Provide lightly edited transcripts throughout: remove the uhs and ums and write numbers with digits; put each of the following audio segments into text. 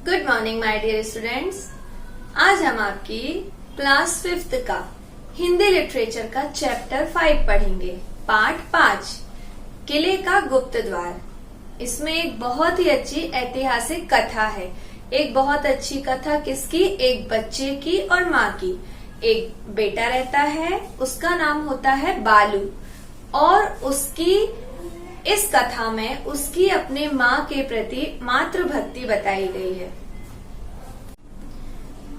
Good morning my dear students. आज हम आपकी क्लास 5th का हिंदी लिटरेचर का चैप्टर 5 पढ़ेंगे। पार्ट 5 किले का गुप्त द्वार। इसमें एक बहुत ही अच्छी ऐतिहासिक कथा है। एक बहुत अच्छी कथा किसकी? एक बच्चे की और माँ की। एक बेटा रहता है, उसका नाम होता है बालू, और उसकी इस कथा में उसकी अपने माँ के प्रति मातृभक्ति बताई गई है।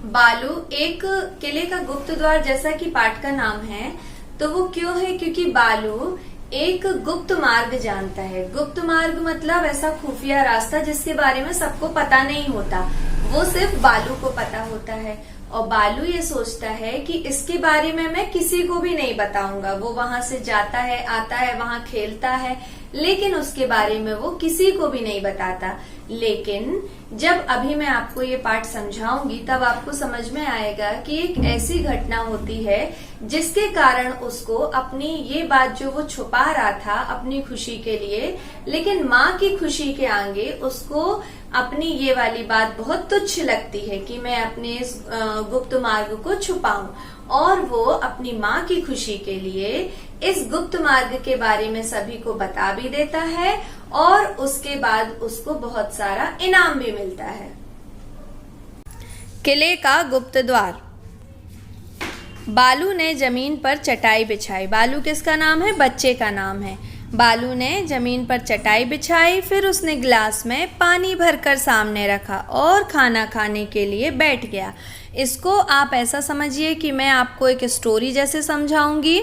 बालू एक किले का गुप्त द्वार, जैसा कि पाठ का नाम है, तो वो क्यों है? क्योंकि बालू एक गुप्त मार्ग जानता है। गुप्त मार्ग मतलब ऐसा खुफिया रास्ता जिसके बारे में सबको पता नहीं होता, वो सिर्फ बालू को पता होता है। और बालू ये सोचता है कि इसके बारे में मैं किसी को भी नहीं बताऊंगा। वो वहां से जाता है, आता है, वहां खेलता है, लेकिन उसके बारे में वो किसी को भी नहीं बताता। लेकिन जब अभी मैं आपको ये पाठ समझाऊंगी तब आपको समझ में आएगा कि एक ऐसी घटना होती है जिसके कारण उसको अपनी ये बात जो वो छुपा रहा था अपनी खुशी के लिए, लेकिन माँ की खुशी के आगे उसको अपनी ये वाली बात बहुत तुच्छ लगती है कि मैं अपने इस गुप्त मार्ग को छुपाऊं। और वो अपनी माँ की खुशी के लिए इस गुप्त मार्ग के बारे में सभी को बता भी देता है, और उसके बाद उसको बहुत सारा इनाम भी मिलता है। किले का गुप्त द्वार। बालू ने जमीन पर चटाई बिछाई। बालू किसका नाम है? बच्चे का नाम है। बालू ने जमीन पर चटाई बिछाई, फिर उसने गिलास में पानी भरकर सामने रखा और खाना खाने के लिए बैठ गया। इसको आप ऐसा समझिए कि मैं आपको एक स्टोरी जैसे समझाऊंगी,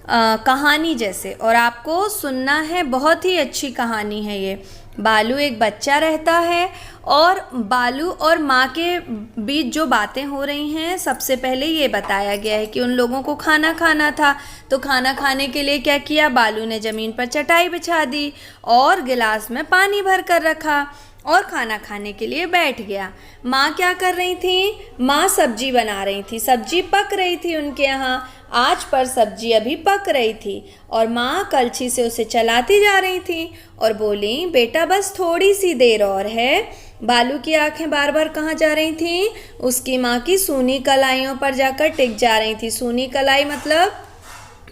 कहानी जैसे, और आपको सुनना है। बहुत ही अच्छी कहानी है ये। बालू एक बच्चा रहता है और बालू और माँ के बीच जो बातें हो रही हैं, सबसे पहले ये बताया गया है कि उन लोगों को खाना खाना था। तो खाना खाने के लिए क्या किया? बालू ने ज़मीन पर चटाई बिछा दी और गिलास में पानी भर कर रखा और खाना खाने के लिए बैठ गया। माँ क्या कर रही थी? माँ सब्जी बना रही थी। सब्जी पक रही थी उनके यहाँ। आँच पर सब्जी अभी पक रही थी और माँ कलछी से उसे चलाती जा रही थी और बोली, बेटा बस थोड़ी सी देर और है। बालू की आंखें बार बार कहाँ जा रही थी? उसकी माँ की सूनी कलाइयों पर जाकर टिक जा रही थी। सूनी कलाई मतलब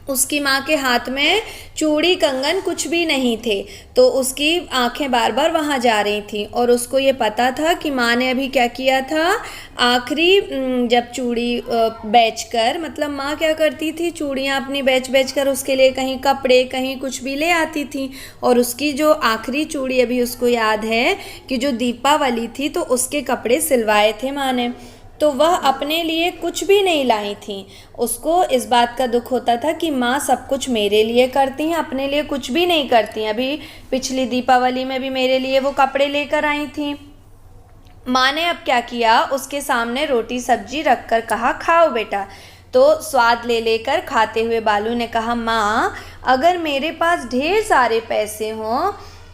उसकी माँ के हाथ में चूड़ी कंगन कुछ भी नहीं थे, तो उसकी आंखें बार बार वहाँ जा रही थी। और उसको ये पता था कि माँ ने अभी क्या किया था। आखिरी जब चूड़ी बेचकर, मतलब माँ क्या करती थी, चूड़ियाँ अपनी बेच कर उसके लिए कहीं कपड़े कहीं कुछ भी ले आती थी। और उसकी जो आखिरी चूड़ी अभी उसको याद है कि जो दीपावली थी तो उसके कपड़े सिलवाए थे माँ ने, तो वह अपने लिए कुछ भी नहीं लाई थी। उसको इस बात का दुख होता था कि माँ सब कुछ मेरे लिए करती हैं, अपने लिए कुछ भी नहीं करती हैं। अभी पिछली दीपावली में भी मेरे लिए वो कपड़े लेकर आई थी। माँ ने अब क्या किया? उसके सामने रोटी सब्जी रखकर कहा, खाओ बेटा। तो स्वाद ले लेकर खाते हुए बालू ने कहा, माँ अगर मेरे पास ढेर सारे पैसे हों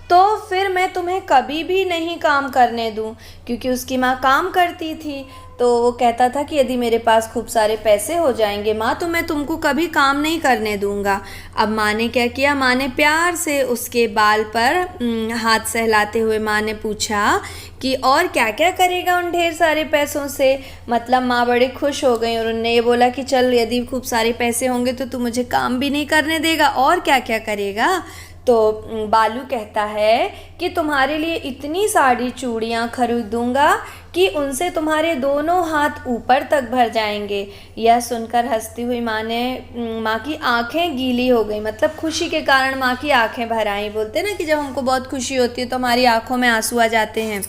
तो फिर मैं तुम्हें कभी भी नहीं काम करने दूं, क्योंकि उसकी माँ काम करती थी। तो वो कहता था कि यदि मेरे पास खूब सारे पैसे हो जाएंगे माँ, तो मैं तुमको कभी काम नहीं करने दूंगा। अब माँ ने क्या किया? माँ ने प्यार से उसके बाल पर हाथ सहलाते हुए माँ ने पूछा कि और क्या क्या करेगा उन ढेर सारे पैसों से। मतलब माँ बड़े खुश हो गई और उन्होंने ये बोला कि चल, यदि खूब सारे पैसे होंगे तो तू मुझे काम भी नहीं करने देगा, और क्या क्या करेगा? तो बालू कहता है कि तुम्हारे लिए इतनी सारी चूड़ियाँ खरीदूंगा कि उनसे तुम्हारे दोनों हाथ ऊपर तक भर जाएंगे। यह सुनकर हंसती हुई माँ की आंखें गीली हो गई, मतलब खुशी के कारण माँ की आंखें भर आई। बोलते हैं ना कि जब हमको बहुत खुशी होती है तो हमारी आंखों में आंसू आ जाते हैं।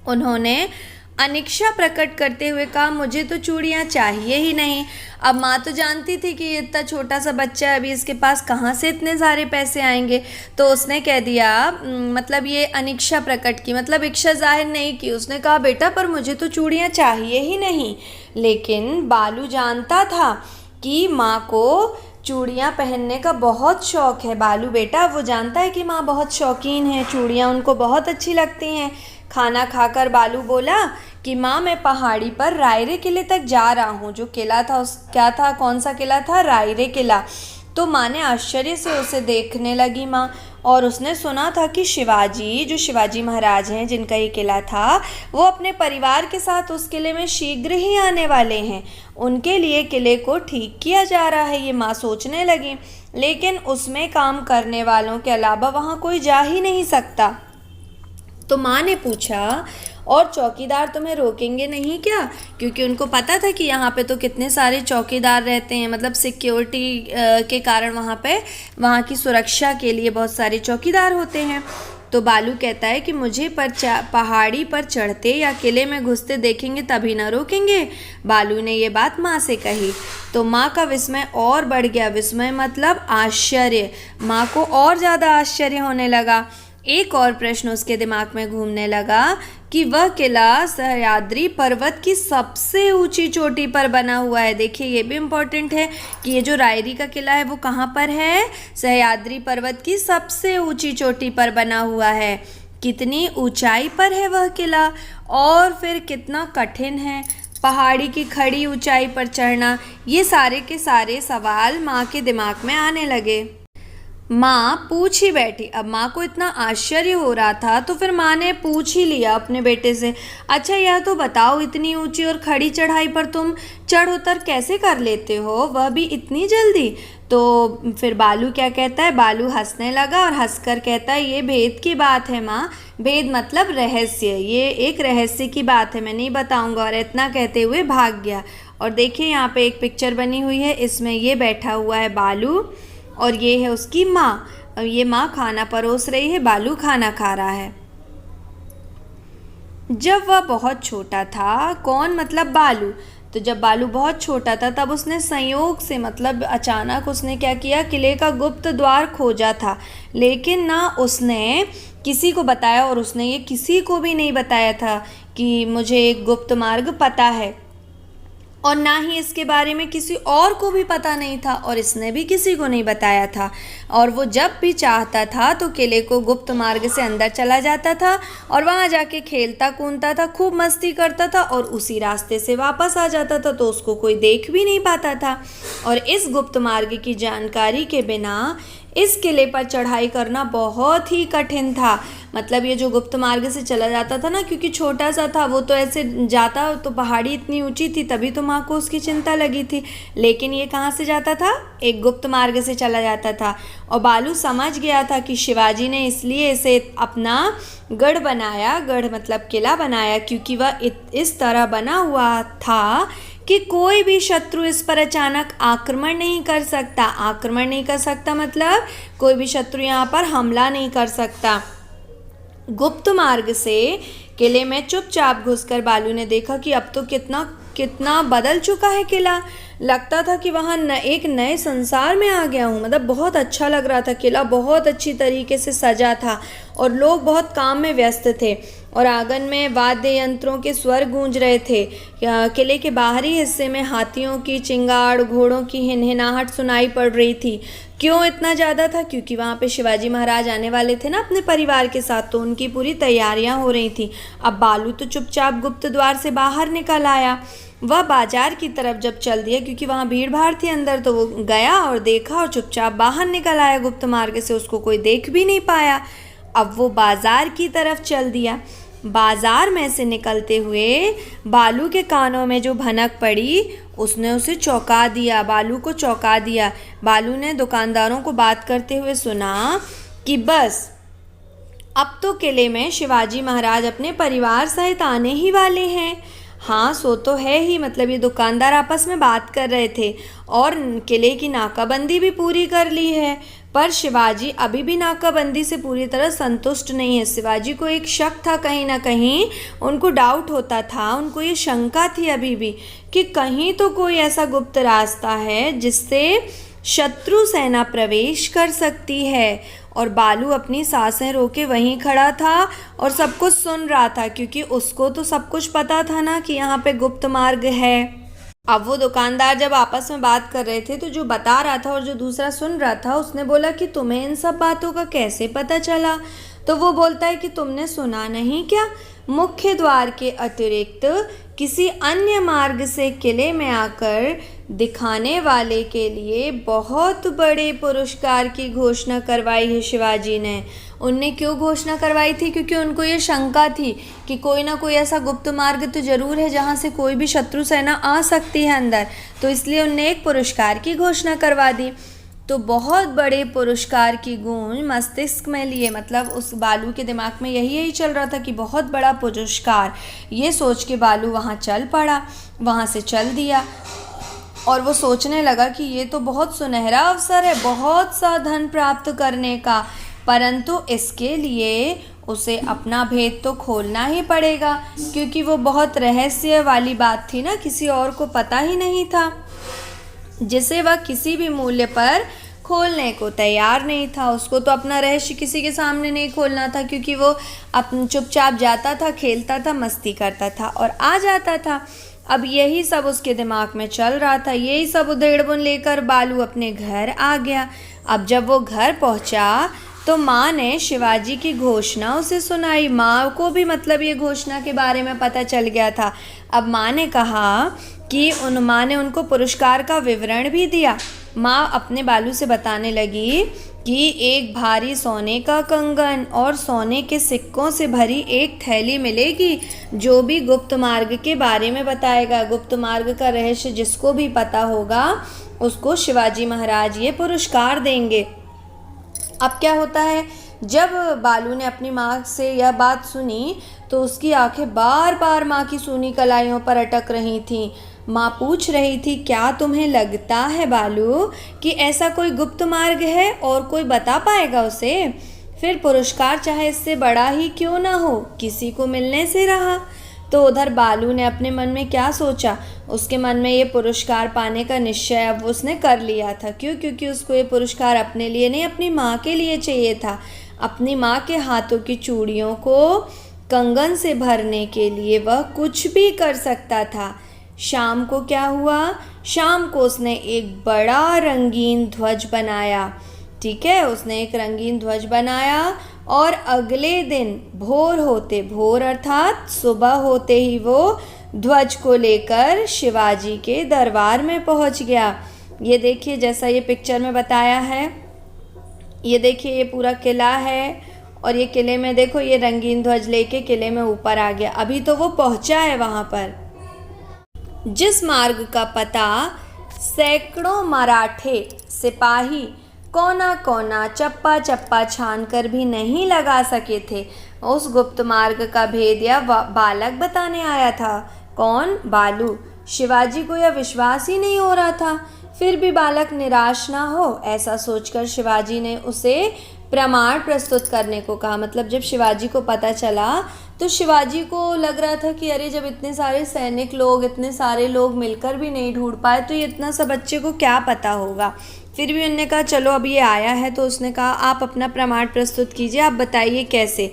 उन्होंने अनिच्छा प्रकट करते हुए कहा, मुझे तो चूड़ियाँ चाहिए ही नहीं। अब माँ तो जानती थी कि ये इतना छोटा सा बच्चा है, अभी इसके पास कहाँ से इतने सारे पैसे आएंगे। तो उसने कह दिया, मतलब ये अनिच्छा प्रकट की, मतलब इच्छा जाहिर नहीं की। उसने कहा, बेटा पर मुझे तो चूड़ियाँ चाहिए ही नहीं। लेकिन बालू जानता था कि माँ को चूड़ियाँ पहनने का बहुत शौक़ है। बालू बेटा वो जानता है कि माँ बहुत शौकीन है, चूड़ियाँ उनको बहुत अच्छी लगती हैं। खाना खाकर बालू बोला कि माँ मैं पहाड़ी पर रायरे किले तक जा रहा हूँ। जो किला था क्या था? कौन सा किला था? रायरे किला। तो माँ ने आश्चर्य से उसे देखने लगी माँ, और उसने सुना था कि शिवाजी, जो शिवाजी महाराज हैं जिनका ये किला था, वो अपने परिवार के साथ उस किले में शीघ्र ही आने वाले हैं। उनके लिए किले को ठीक किया जा रहा है, ये माँ सोचने लगी। लेकिन उसमें काम करने वालों के अलावा वहाँ कोई जा ही नहीं सकता। तो माँ ने पूछा, और चौकीदार तुम्हें रोकेंगे नहीं क्या? क्योंकि उनको पता था कि यहाँ पे तो कितने सारे चौकीदार रहते हैं, मतलब सिक्योरिटी के कारण वहाँ पे, वहाँ की सुरक्षा के लिए बहुत सारे चौकीदार होते हैं। तो बालू कहता है कि मुझे पहाड़ी पर चढ़ते या किले में घुसते देखेंगे तभी ना रोकेंगे। बालू ने ये बात माँ से कही तो माँ का विस्मय और बढ़ गया। विस्मय मतलब आश्चर्य। माँ को और ज़्यादा आश्चर्य होने लगा। एक और प्रश्न उसके दिमाग में घूमने लगा कि वह किला सह्याद्री पर्वत की सबसे ऊंची चोटी पर बना हुआ है। देखिए, ये भी इम्पोर्टेंट है कि ये जो रायरी का किला है वो कहाँ पर है? सह्याद्री पर्वत की सबसे ऊंची चोटी पर बना हुआ है। कितनी ऊंचाई पर है वह किला, और फिर कितना कठिन है पहाड़ी की खड़ी ऊंचाई पर चढ़ना। ये सारे के सारे सवाल माँ के दिमाग में आने लगे। माँ पूछ ही बैठी। अब माँ को इतना आश्चर्य हो रहा था तो फिर माँ ने पूछ ही लिया अपने बेटे से, अच्छा यह तो बताओ, इतनी ऊंची और खड़ी चढ़ाई पर तुम चढ़ उतर कैसे कर लेते हो, वह भी इतनी जल्दी? तो फिर बालू क्या कहता है? बालू हंसने लगा और हंसकर कहता है, ये भेद की बात है माँ। भेद मतलब रहस्य, ये एक रहस्य की बात है, मैं नहीं बताऊँगा। और इतना कहते हुए भाग गया। और देखिए यहाँ पे एक पिक्चर बनी हुई है, इसमें ये बैठा हुआ है बालू और ये है उसकी माँ। और ये माँ खाना परोस रही है, बालू खाना खा रहा है। जब वह बहुत छोटा था, कौन? मतलब बालू। तो जब बालू बहुत छोटा था तब उसने संयोग से, मतलब अचानक उसने क्या किया, किले का गुप्त द्वार खोजा था। लेकिन ना उसने किसी को बताया, और उसने ये किसी को भी नहीं बताया था कि मुझे एक गुप्त मार्ग पता है, और ना ही इसके बारे में किसी और को भी पता नहीं था, और इसने भी किसी को नहीं बताया था। और वो जब भी चाहता था तो किले को गुप्त मार्ग से अंदर चला जाता था और वहाँ जाके खेलता कूदता था, खूब मस्ती करता था, और उसी रास्ते से वापस आ जाता था, तो उसको कोई देख भी नहीं पाता था। और इस गुप्त मार्ग की जानकारी के बिना इस किले पर चढ़ाई करना बहुत ही कठिन था। मतलब ये जो गुप्त मार्ग से चला जाता था ना, क्योंकि छोटा सा था वो, तो ऐसे जाता तो पहाड़ी इतनी ऊंची थी, तभी तो माँ को उसकी चिंता लगी थी। लेकिन ये कहाँ से जाता था? एक गुप्त मार्ग से चला जाता था। और बालू समझ गया था कि शिवाजी ने इसलिए इसे अपना गढ़ बनाया, गढ़ मतलब किला बनाया, क्योंकि वह इस तरह बना हुआ था कि कोई भी शत्रु इस पर अचानक आक्रमण नहीं कर सकता। आक्रमण नहीं कर सकता मतलब कोई भी शत्रु यहाँ पर हमला नहीं कर सकता। गुप्त मार्ग से किले में चुपचाप घुसकर बालू ने देखा कि अब तो कितना बदल चुका है किला। लगता था कि वहाँ एक नए संसार में आ गया हूँ। मतलब बहुत अच्छा लग रहा था, किला बहुत अच्छी तरीके से सजा था और लोग बहुत काम में व्यस्त थे, और आंगन में वाद्य यंत्रों के स्वर गूंज रहे थे। किले के बाहरी हिस्से में हाथियों की चिंगाड़, घोड़ों की हिनहिनाहट सुनाई पड़ रही थी। क्यों इतना ज़्यादा था? क्योंकि वहाँ पे शिवाजी महाराज आने वाले थे ना अपने परिवार के साथ, तो उनकी पूरी तैयारियाँ हो रही थी। अब बालू तो चुपचाप गुप्त द्वार से बाहर निकल आया। वह बाजार की तरफ जब चल दिया, क्योंकि वहाँ भीड़ भाड़ थी अंदर, तो वो गया और देखा और चुपचाप बाहर निकल आया गुप्त मार्ग से, उसको कोई देख भी नहीं पाया। अब वो बाजार की तरफ चल दिया। बाजार में से निकलते हुए बालू के कानों में जो भनक पड़ी उसने उसे चौंका दिया, बालू को चौंका दिया। बालू ने दुकानदारों को बात करते हुए सुना कि बस अब तो किले में शिवाजी महाराज अपने परिवार सहित आने ही वाले हैं। हाँ, सो तो है ही। मतलब ये दुकानदार आपस में बात कर रहे थे, और किले की नाकाबंदी भी पूरी कर ली है, पर शिवाजी अभी भी नाकाबंदी से पूरी तरह संतुष्ट नहीं है। शिवाजी को एक शक था, कहीं ना कहीं उनको डाउट होता था, उनको ये शंका थी अभी भी कि कहीं तो कोई ऐसा गुप्त रास्ता है जिससे शत्रु सेना प्रवेश कर सकती है। और बालू अपनी सांसें रोके वहीं खड़ा था और सब कुछ सुन रहा था, क्योंकि उसको तो सब कुछ पता था ना कि यहाँ पे गुप्त मार्ग है। अब वो दुकानदार जब आपस में बात कर रहे थे, तो जो बता रहा था और जो दूसरा सुन रहा था, उसने बोला कि तुम्हें इन सब बातों का कैसे पता चला? तो वो बोलता है कि तुमने सुना नहीं क्या? मुख्य द्वार के अतिरिक्त किसी अन्य मार्ग से किले में आकर दिखाने वाले के लिए बहुत बड़े पुरस्कार की घोषणा करवाई है शिवाजी ने। उनने क्यों घोषणा करवाई थी? क्योंकि उनको ये शंका थी कि कोई ना कोई ऐसा गुप्त मार्ग तो ज़रूर है जहाँ से कोई भी शत्रु सेना आ सकती है अंदर, तो इसलिए उनने एक पुरस्कार की घोषणा करवा दी। तो बहुत बड़े पुरस्कार की गूंज मस्तिष्क में लिए, मतलब उस बालू के दिमाग में यही चल रहा था कि बहुत बड़ा पुरस्कार। ये सोच के बालू वहाँ चल पड़ा, वहाँ से चल दिया और वो सोचने लगा कि ये तो बहुत सुनहरा अवसर है बहुत सा धन प्राप्त करने का, परंतु इसके लिए उसे अपना भेद तो खोलना ही पड़ेगा, क्योंकि वो बहुत रहस्य वाली बात थी ना, किसी और को पता ही नहीं था, जिसे वह किसी भी मूल्य पर खोलने को तैयार नहीं था। उसको तो अपना रहस्य किसी के सामने नहीं खोलना था, क्योंकि वो अपन चुपचाप जाता था, खेलता था, मस्ती करता था और आ जाता था। अब यही सब उसके दिमाग में चल रहा था। यही सब उधेड़-बुन लेकर बालू अपने घर आ गया। अब जब वो घर पहुंचा तो माँ ने शिवाजी की घोषणा उसे सुनाई। माँ को भी मतलब ये घोषणा के बारे में पता चल गया था। अब माँ ने कहा कि माँ ने उनको पुरस्कार का विवरण भी दिया। माँ अपने बालू से बताने लगी कि एक भारी सोने का कंगन और सोने के सिक्कों से भरी एक थैली मिलेगी, जो भी गुप्त मार्ग के बारे में बताएगा। गुप्त मार्ग का रहस्य जिसको भी पता होगा उसको शिवाजी महाराज ये पुरस्कार देंगे। अब क्या होता है, जब बालू ने अपनी माँ से यह बात सुनी तो उसकी आंखें बार बार माँ की सूनी कलाइयों पर अटक रही थीं। माँ पूछ रही थी, क्या तुम्हें लगता है बालू कि ऐसा कोई गुप्त मार्ग है और कोई बता पाएगा उसे? फिर पुरस्कार चाहे इससे बड़ा ही क्यों ना हो, किसी को मिलने से रहा। तो उधर बालू ने अपने मन में क्या सोचा, उसके मन में ये पुरस्कार पाने का निश्चय अब उसने कर लिया था। क्यों? क्योंकि उसको ये पुरस्कार अपने लिए नहीं, अपनी माँ के लिए चाहिए था। अपनी माँ के हाथों की चूड़ियों को कंगन से भरने के लिए वह कुछ भी कर सकता था। शाम को क्या हुआ, शाम को उसने एक बड़ा रंगीन ध्वज बनाया। ठीक है, उसने एक रंगीन ध्वज बनाया और अगले दिन भोर अर्थात सुबह होते ही वो ध्वज को लेकर शिवाजी के दरबार में पहुंच गया। ये देखिए, जैसा ये पिक्चर में बताया है, ये देखिए ये पूरा किला है और ये किले में देखो ये रंगीन ध्वज लेके किले में ऊपर आ गया। अभी तो वो पहुंचा है वहाँ पर। जिस मार्ग का पता सैकड़ों मराठे सिपाही कोना कोना चप्पा चप्पा छान कर भी नहीं लगा सके थे, उस गुप्त मार्ग का भेद या बालक बताने आया था। कौन? बालू। शिवाजी को यह विश्वास ही नहीं हो रहा था। फिर भी बालक निराश ना हो, ऐसा सोचकर शिवाजी ने उसे प्रमाण प्रस्तुत करने को कहा। मतलब जब शिवाजी को पता चला तो शिवाजी को लग रहा था कि अरे, जब इतने सारे सैनिक लोग, इतने सारे लोग मिलकर भी नहीं ढूंढ पाए तो ये इतना सा बच्चे को क्या पता होगा। फिर भी उन्होंने कहा चलो अब ये आया है तो उसने कहा आप अपना प्रमाण प्रस्तुत कीजिए, आप बताइए कैसे।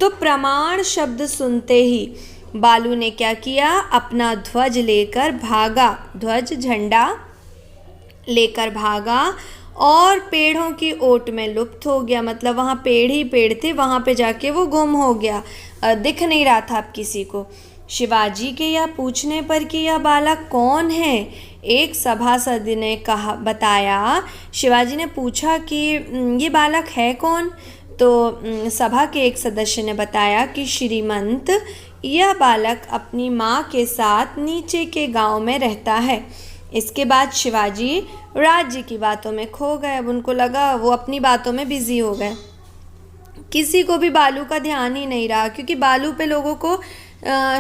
तो प्रमाण शब्द सुनते ही बालू ने क्या किया, अपना ध्वज लेकर भागा, ध्वज झंडा लेकर भागा और पेड़ों की ओट में लुप्त हो गया। मतलब वहाँ पेड़ ही पेड़ थे, वहाँ पे जाके वो गुम हो गया, दिख नहीं रहा था अब किसी को। शिवाजी के यह पूछने पर कि यह बालक कौन है, एक सभासद ने बताया। शिवाजी ने पूछा कि ये बालक है कौन, तो सभा के एक सदस्य ने बताया कि श्रीमंत, यह बालक अपनी माँ के साथ नीचे के गांव में रहता है। इसके बाद शिवाजी राज्य की बातों में खो गए। अब उनको लगा वो अपनी बातों में बिजी हो गए, किसी को भी बालू का ध्यान ही नहीं रहा, क्योंकि बालू पे लोगों को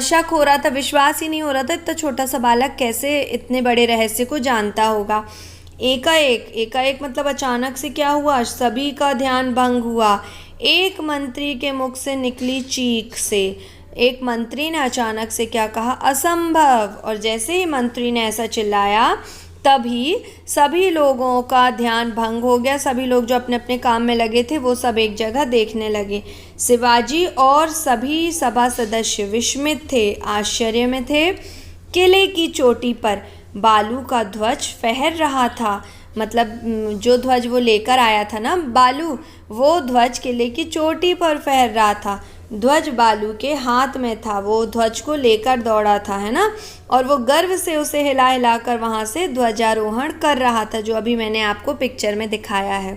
शक हो रहा था, विश्वास ही नहीं हो रहा था इतना छोटा सा बालक कैसे इतने बड़े रहस्य को जानता होगा। एकाएक मतलब अचानक से क्या हुआ, सभी का ध्यान भंग हुआ। एक मंत्री के मुख से निकली चीख से एक मंत्री ने अचानक से क्या कहा, असंभव। और जैसे ही मंत्री ने ऐसा चिल्लाया तभी सभी लोगों का ध्यान भंग हो गया। सभी लोग जो अपने अपने काम में लगे थे वो सब एक जगह देखने लगे। शिवाजी और सभी सभा सदस्य विस्मित थे, आश्चर्य में थे। किले की चोटी पर बालू का ध्वज फहर रहा था। मतलब जो ध्वज वो लेकर आया था ना बालू, वो ध्वज किले की चोटी पर फहर रहा था। ध्वज बालू के हाथ में था, वो ध्वज को लेकर दौड़ा था, है ना, और वो गर्व से उसे हिला हिला कर वहाँ से ध्वजारोहण कर रहा था, जो अभी मैंने आपको पिक्चर में दिखाया है।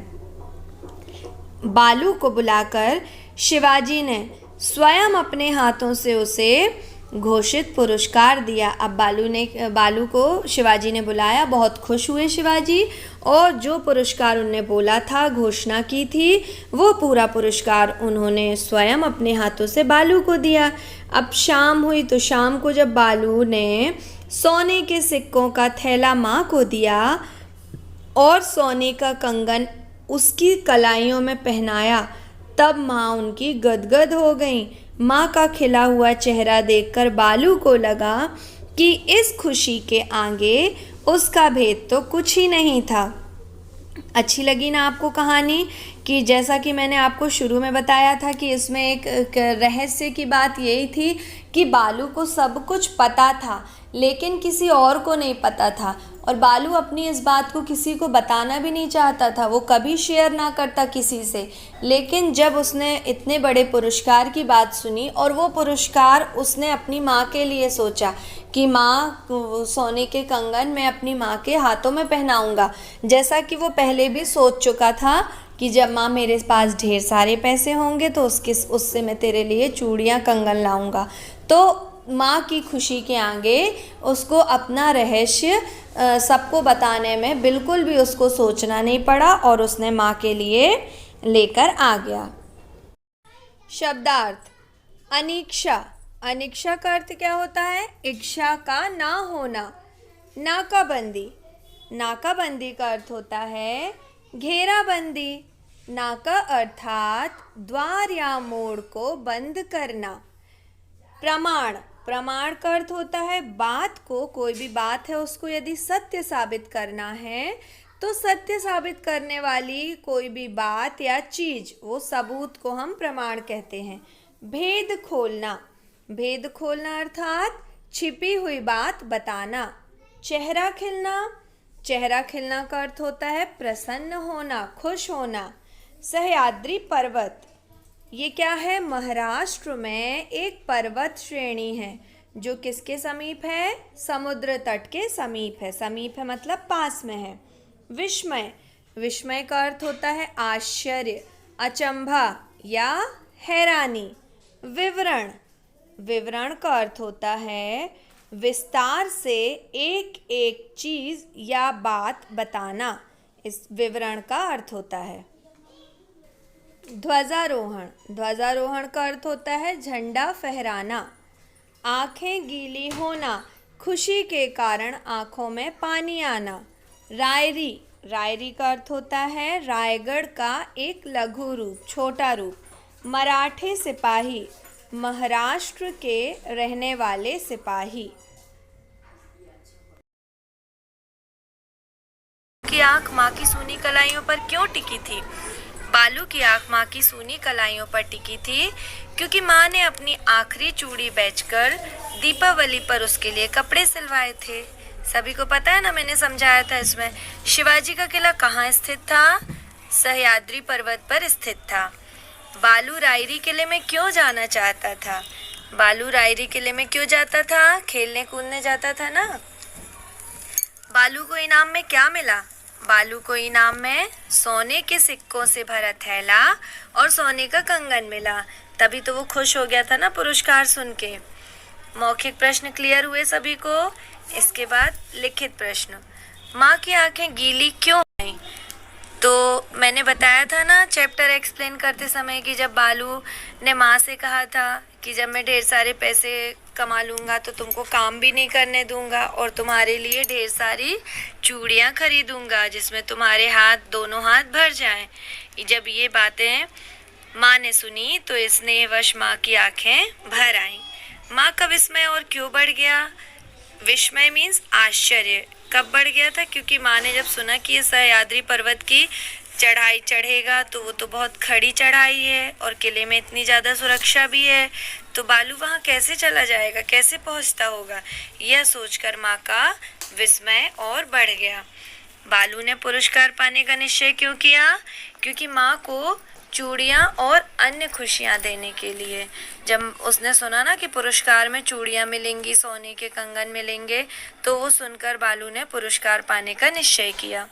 बालू को बुलाकर शिवाजी ने स्वयं अपने हाथों से उसे घोषित पुरस्कार दिया। अब बालू को शिवाजी ने बुलाया, बहुत खुश हुए शिवाजी, और जो पुरस्कार उनने बोला था, घोषणा की थी, वो पूरा पुरस्कार उन्होंने स्वयं अपने हाथों से बालू को दिया। अब शाम हुई तो शाम को जब बालू ने सोने के सिक्कों का थैला माँ को दिया और सोने का कंगन उसकी कलाइयों में पहनाया, तब माँ उनकी गदगद हो गई। माँ का खिला हुआ चेहरा देखकर बालू को लगा कि इस खुशी के आगे उसका भेद तो कुछ ही नहीं था। अच्छी लगी ना आपको कहानी? कि जैसा कि मैंने आपको शुरू में बताया था कि इसमें एक रहस्य की बात यही थी कि बालू को सब कुछ पता था, लेकिन किसी और को नहीं पता था, और बालू अपनी इस बात को किसी को बताना भी नहीं चाहता था, वो कभी शेयर ना करता किसी से। लेकिन जब उसने इतने बड़े पुरस्कार की बात सुनी और वो पुरस्कार उसने अपनी माँ के लिए सोचा कि माँ, सोने के कंगन मैं अपनी माँ के हाथों में पहनाऊँगा, जैसा कि वो पहले भी सोच चुका था कि जब माँ मेरे पास ढेर सारे पैसे होंगे तो उससे मैं तेरे लिए चूड़ियाँ कंगन लाऊँगा। तो माँ की खुशी के आगे उसको अपना रहस्य सबको बताने में बिल्कुल भी उसको सोचना नहीं पड़ा, और उसने माँ के लिए लेकर आ गया। शब्दार्थ। अनिक्षा। अनिक्षा का अर्थ क्या होता है? इच्छा का ना होना। नाकाबंदी। नाकाबंदी का अर्थ होता है घेराबंदी। नाका अर्थात द्वार या मोड़ को बंद करना। प्रमाण। प्रमाण का अर्थ होता है बात को, कोई भी बात है उसको यदि सत्य साबित करना है तो सत्य साबित करने वाली कोई भी बात या चीज़, वो सबूत को हम प्रमाण कहते हैं। भेद खोलना। भेद खोलना अर्थात छिपी हुई बात बताना। चेहरा खिलना। चेहरा खिलना का अर्थ होता है प्रसन्न होना, खुश होना। सह्याद्री पर्वत, ये क्या है? महाराष्ट्र में एक पर्वत श्रेणी है जो किसके समीप है? समुद्र तट के समीप है। समीप है मतलब पास में है। विस्मय। विस्मय का अर्थ होता है आश्चर्य, अचंभा या हैरानी। विवरण। विवरण का अर्थ होता है विस्तार से एक एक चीज़ या बात बताना, इस विवरण का अर्थ होता है। ध्वजारोहण। ध्वजारोहण का अर्थ होता है झंडा फहराना। आंखें गीली होना, खुशी के कारण आंखों में पानी आना। रायरी। रायरी का अर्थ होता है रायगढ़ का एक लघु रूप, छोटा रूप। मराठे सिपाही, महाराष्ट्र के रहने वाले सिपाही। की आंख माँ की सूनी कलाइयों पर क्यों टिकी थी? बालू की आंख माँ की सूनी कलाइयों पर टिकी थी क्योंकि माँ ने अपनी आखिरी चूड़ी बेचकर दीपावली पर उसके लिए कपड़े सिलवाए थे। सभी को पता है ना, मैंने समझाया था इसमें। शिवाजी का किला कहाँ स्थित था? सह्याद्री पर्वत पर स्थित था। बालू रायरी किले में क्यों जाना चाहता था? बालू रायरी किले में क्यों जाता था? खेलने कूदने जाता था ना। बालू को इनाम में क्या मिला? बालू को इनाम में सोने के सिक्कों से भरा थैला और सोने का कंगन मिला, तभी तो वो खुश हो गया था ना पुरस्कार सुन के। मौखिक प्रश्न क्लियर हुए सभी को? इसके बाद लिखित प्रश्न। माँ की आंखें गीली क्यों आई? तो मैंने बताया था ना चैप्टर एक्सप्लेन करते समय कि जब बालू ने माँ से कहा था कि जब मैं ढेर सारे पैसे कमा लूँगा तो तुमको काम भी नहीं करने दूंगा और तुम्हारे लिए ढेर सारी चूड़ियाँ खरीदूंगा जिसमें तुम्हारे हाथ, दोनों हाथ भर जाएं। जब ये बातें माँ ने सुनी तो स्नेहवश माँ की आंखें भर आईं। माँ का विस्मय और क्यों बढ़ गया? विस्मय मीन्स आश्चर्य। कब बढ़ गया था? क्योंकि माँ ने जब सुना कि ये सह्याद्री पर्वत की चढ़ाई चढ़ेगा तो वो तो बहुत खड़ी चढ़ाई है और किले में इतनी ज़्यादा सुरक्षा भी है, तो बालू वहाँ कैसे चला जाएगा, कैसे पहुँचता होगा, यह सोचकर माँ का विस्मय और बढ़ गया। बालू ने पुरस्कार पाने का निश्चय क्यों किया? क्योंकि माँ को चूड़ियाँ और अन्य खुशियाँ देने के लिए। जब उसने सुना ना कि पुरस्कार में चूड़ियाँ मिलेंगी, सोने के कंगन मिलेंगे, तो वो सुनकर बालू ने पुरस्कार पाने का निश्चय किया।